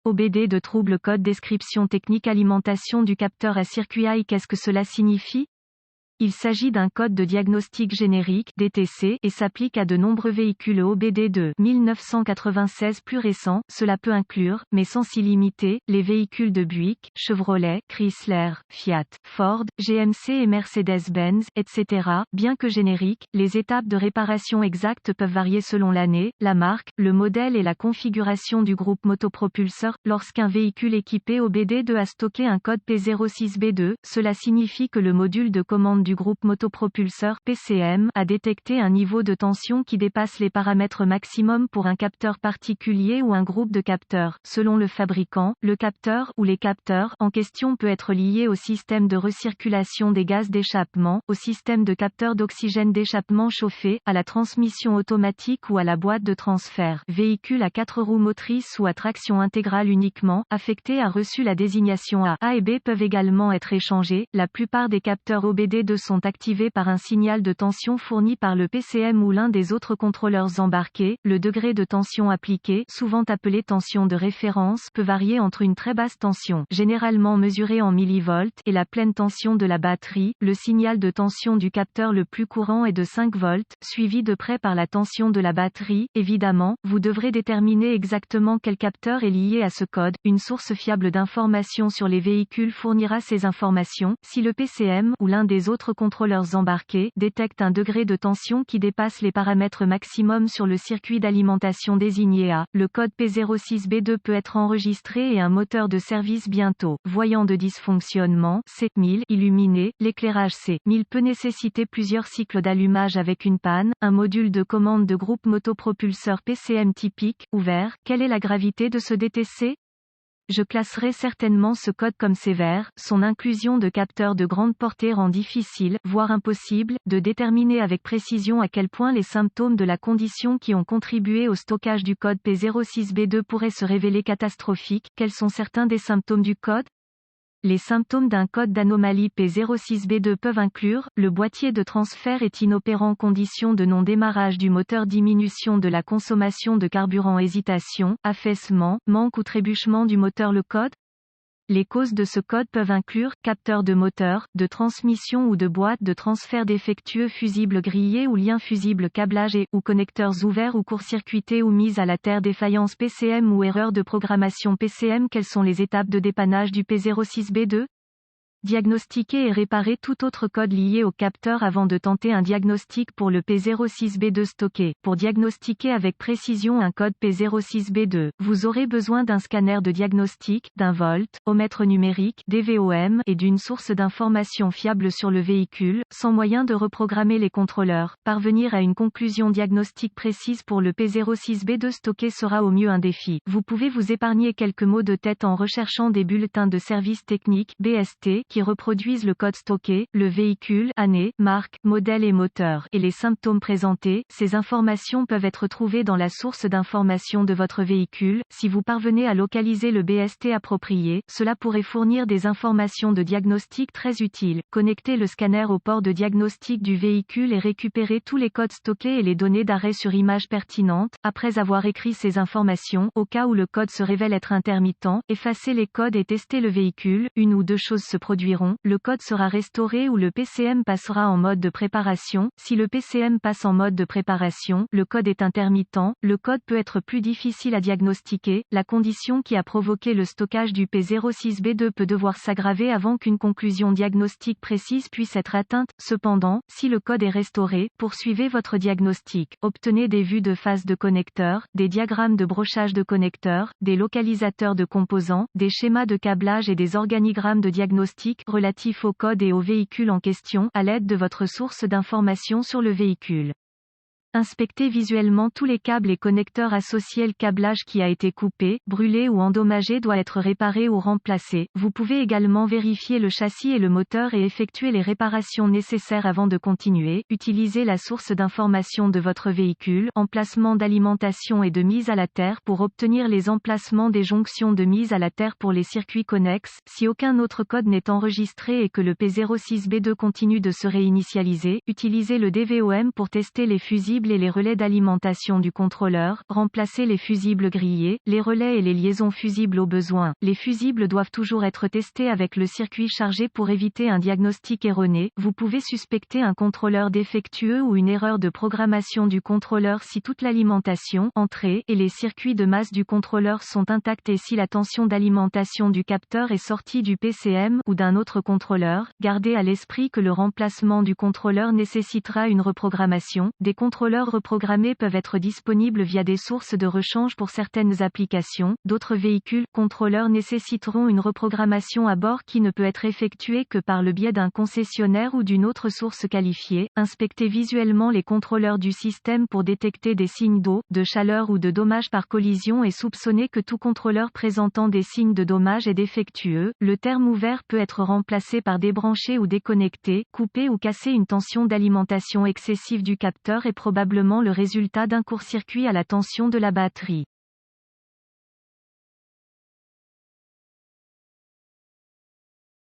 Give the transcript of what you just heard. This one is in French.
OBD de trouble code description technique alimentation du capteur à circuit high. Qu'est-ce que cela signifie? Il s'agit d'un code de diagnostic générique (DTC) et s'applique à de nombreux véhicules OBD de 1996 plus récents. Cela peut inclure, mais sans s'y limiter, les véhicules de Buick, Chevrolet, Chrysler, Fiat, Ford, GMC et Mercedes-Benz, etc. Bien que génériques, les étapes de réparation exactes peuvent varier selon l'année, la marque, le modèle et la configuration du groupe motopropulseur. Lorsqu'un véhicule équipé OBD2 a stocké un code P06B2, cela signifie que le module de commande du groupe motopropulseur PCM a détecté un niveau de tension qui dépasse les paramètres maximum pour un capteur particulier ou un groupe de capteurs. Selon le fabricant, le capteur ou les capteurs en question peut être lié au système de recirculation des gaz d'échappement, au système de capteur d'oxygène d'échappement chauffé, à la transmission automatique ou à la boîte de transfert. Véhicule à 4 roues motrices ou à traction intégrale uniquement, affecté a reçu la désignation A. A et B peuvent également être échangés. La plupart des capteurs OBD2 sont activés par un signal de tension fourni par le PCM ou l'un des autres contrôleurs embarqués. Le degré de tension appliqué, souvent appelé tension de référence, peut varier entre une très basse tension, généralement mesurée en millivolts, et la pleine tension de la batterie. Le signal de tension du capteur le plus courant est de 5 volts, suivi de près par la tension de la batterie. Évidemment, vous devrez déterminer exactement quel capteur est lié à ce code. Une source fiable d'informations sur les véhicules fournira ces informations. Si le PCM ou l'un des autres contrôleurs embarqués détecte un degré de tension qui dépasse les paramètres maximum sur le circuit d'alimentation désigné A, le code P06B2 peut être enregistré et un moteur de service bientôt. Voyant de dysfonctionnement C1000 illuminé, l'éclairage C1000 peut nécessiter plusieurs cycles d'allumage avec une panne. Un module de commande de groupe motopropulseur PCM typique, ouvert. Quelle est la gravité de ce DTC? Je classerai certainement ce code comme sévère. Son inclusion de capteurs de grande portée rend difficile, voire impossible, de déterminer avec précision à quel point les symptômes de la condition qui ont contribué au stockage du code P06B2 pourraient se révéler catastrophiques. Quels sont certains des symptômes du code? Les symptômes d'un code d'anomalie P06B2 peuvent inclure, le boîtier de transfert est inopérant, condition de non-démarrage du moteur, diminution de la consommation de carburant, hésitation, affaissement, manque ou trébuchement du moteur. Le code? Les causes de ce code peuvent inclure, capteur de moteur, de transmission ou de boîte de transfert défectueux, fusible grillé ou lien fusible, câblage ou connecteurs ouverts ou court-circuités ou mise à la terre, défaillance PCM ou erreur de programmation PCM. Quelles sont les étapes de dépannage du P06B2? Diagnostiquer et réparer tout autre code lié au capteur avant de tenter un diagnostic pour le P06B2 stocké. Pour diagnostiquer avec précision un code P06B2, vous aurez besoin d'un scanner de diagnostic, d'un voltmètre numérique, DVOM, et d'une source d'information fiable sur le véhicule. Sans moyen de reprogrammer les contrôleurs, parvenir à une conclusion diagnostique précise pour le P06B2 stocké sera au mieux un défi. Vous pouvez vous épargner quelques maux de tête en recherchant des bulletins de service technique (BST) qui reproduisent le code stocké, le véhicule, année, marque, modèle et moteur, et les symptômes présentés. Ces informations peuvent être trouvées dans la source d'information de votre véhicule. Si vous parvenez à localiser le BST approprié, cela pourrait fournir des informations de diagnostic très utiles. Connectez le scanner au port de diagnostic du véhicule et récupérez tous les codes stockés et les données d'arrêt sur image pertinentes. Après avoir écrit ces informations, au cas où le code se révèle être intermittent, effacez les codes et testez le véhicule. Une ou deux choses se produiront. Le code sera restauré ou le PCM passera en mode de préparation. Si le PCM passe en mode de préparation, le code est intermittent. Le code peut être plus difficile à diagnostiquer. La condition qui a provoqué le stockage du P06B2 peut devoir s'aggraver avant qu'une conclusion diagnostique précise puisse être atteinte. Cependant, si le code est restauré, poursuivez votre diagnostic. Obtenez des vues de phase de connecteurs, des diagrammes de brochage de connecteurs, des localisateurs de composants, des schémas de câblage et des organigrammes de diagnostic relatifs au code et au véhicule en question, à l'aide de votre source d'information sur le véhicule. Inspectez visuellement tous les câbles et connecteurs associés. Le câblage qui a été coupé, brûlé ou endommagé doit être réparé ou remplacé. Vous pouvez également vérifier le châssis et le moteur et effectuer les réparations nécessaires avant de continuer. Utilisez la source d'information de votre véhicule, emplacement d'alimentation et de mise à la terre pour obtenir les emplacements des jonctions de mise à la terre pour les circuits connexes. Si aucun autre code n'est enregistré et que le P06B2 continue de se réinitialiser, utilisez le DVOM pour tester les fusibles fusibles et les relais d'alimentation du contrôleur, remplacer les fusibles grillés, les relais et les liaisons fusibles au besoin. Les fusibles doivent toujours être testés avec le circuit chargé pour éviter un diagnostic erroné. Vous pouvez suspecter un contrôleur défectueux ou une erreur de programmation du contrôleur si toute l'alimentation, entrée, et les circuits de masse du contrôleur sont intacts et si la tension d'alimentation du capteur est sortie du PCM ou d'un autre contrôleur. Gardez à l'esprit que le remplacement du contrôleur nécessitera une reprogrammation. Des contrôleurs reprogrammés peuvent être disponibles via des sources de rechange pour certaines applications. D'autres véhicules contrôleurs nécessiteront une reprogrammation à bord qui ne peut être effectuée que par le biais d'un concessionnaire ou d'une autre source qualifiée. Inspectez visuellement les contrôleurs du système pour détecter des signes d'eau, de chaleur ou de dommage par collision et soupçonnez que tout contrôleur présentant des signes de dommage est défectueux. Le terme ouvert peut être remplacé par débrancher ou déconnecter, couper ou casser. Une tension d'alimentation excessive du capteur est probablement le résultat d'un court-circuit à la tension de la batterie.